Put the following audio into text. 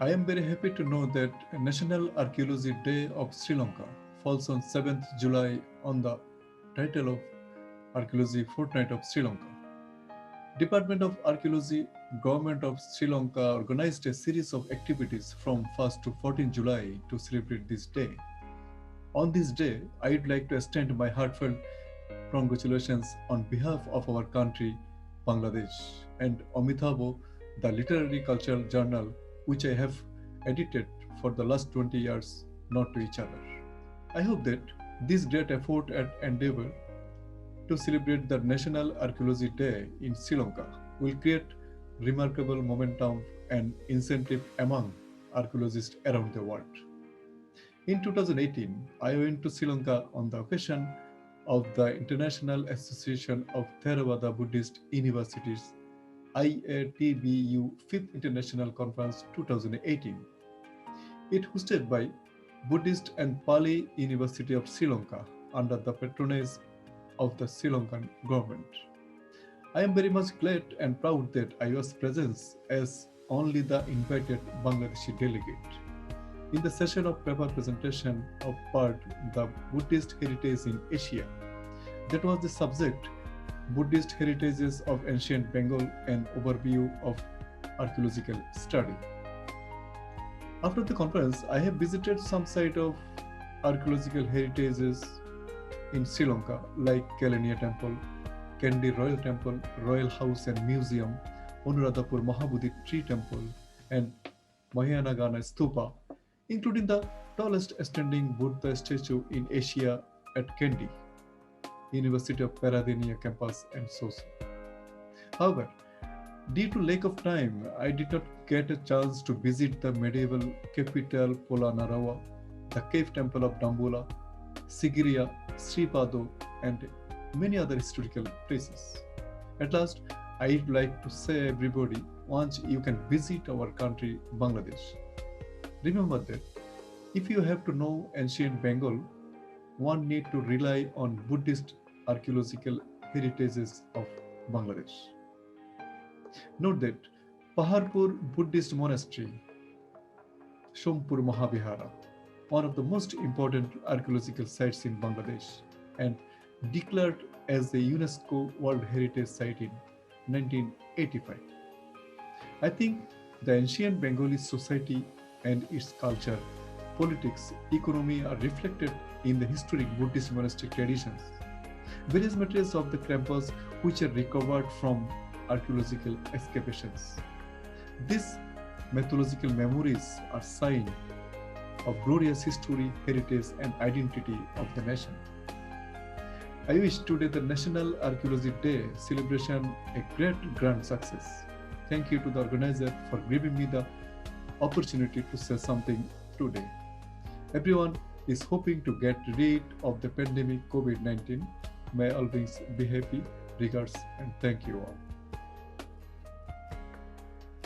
I am very happy to know that National Archaeology Day of Sri Lanka falls on 7th July on the title of Archaeology Fortnight of Sri Lanka. Department of Archaeology, Government of Sri Lanka organized a series of activities from 1st to 14th July to celebrate this day. On this day, I would like to extend my heartfelt congratulations on behalf of our country, Bangladesh, and Amitabho, the literary cultural journal which I have edited for the last 20 years, not to each other. I hope that this great effort and endeavor to celebrate the National Archaeology Day in Sri Lanka will create remarkable momentum and incentive among archaeologists around the world. In 2018, I went to Sri Lanka on the occasion of the International Association of Theravada Buddhist Universities IATBU 5th International Conference 2018. It hosted by Buddhist and Pali University of Sri Lanka under the patronage of the Sri Lankan government. I am very much glad and proud that I was present as only the invited Bangladeshi delegate. In the session of paper presentation of part the Buddhist heritage in Asia, that was the subject Buddhist heritages of ancient Bengal and overview of archaeological study. After the conference, I have visited some site of archaeological heritages in Sri Lanka like Kelaniya Temple, Kandy Royal Temple, Royal House and Museum, Anuradhapur Mahabodhi Tree Temple, and Mahayanagana Stupa, including the tallest standing Buddha statue in Asia at Kandy, University of Peradeniya campus, and so on. However, due to lack of time, I did not get a chance to visit the medieval capital Polonnaruwa, the cave temple of Dambulla, Sigiriya, Sripado, and many other historical places. At last, I would like to say everybody, once you can visit our country, Bangladesh, remember that if you have to know ancient Bengal, one need to rely on Buddhist archaeological heritages of Bangladesh. Note that Paharpur Buddhist Monastery, Sompur Mahavihara, one of the most important archaeological sites in Bangladesh, and declared as a UNESCO World Heritage Site in 1985. I think the ancient Bengali society and its culture, politics, economy are reflected in the historic Buddhist monastic traditions. Various materials of the campus which are recovered from archaeological excavations. These mythological memories are sign of glorious history, heritage, and identity of the nation. I wish today the National Archaeology Day celebration a great grand success. Thank you to the organizer for giving me the opportunity to say something today. Everyone is hoping to get rid of the pandemic COVID-19. May all beings be happy. Regards and thank you all.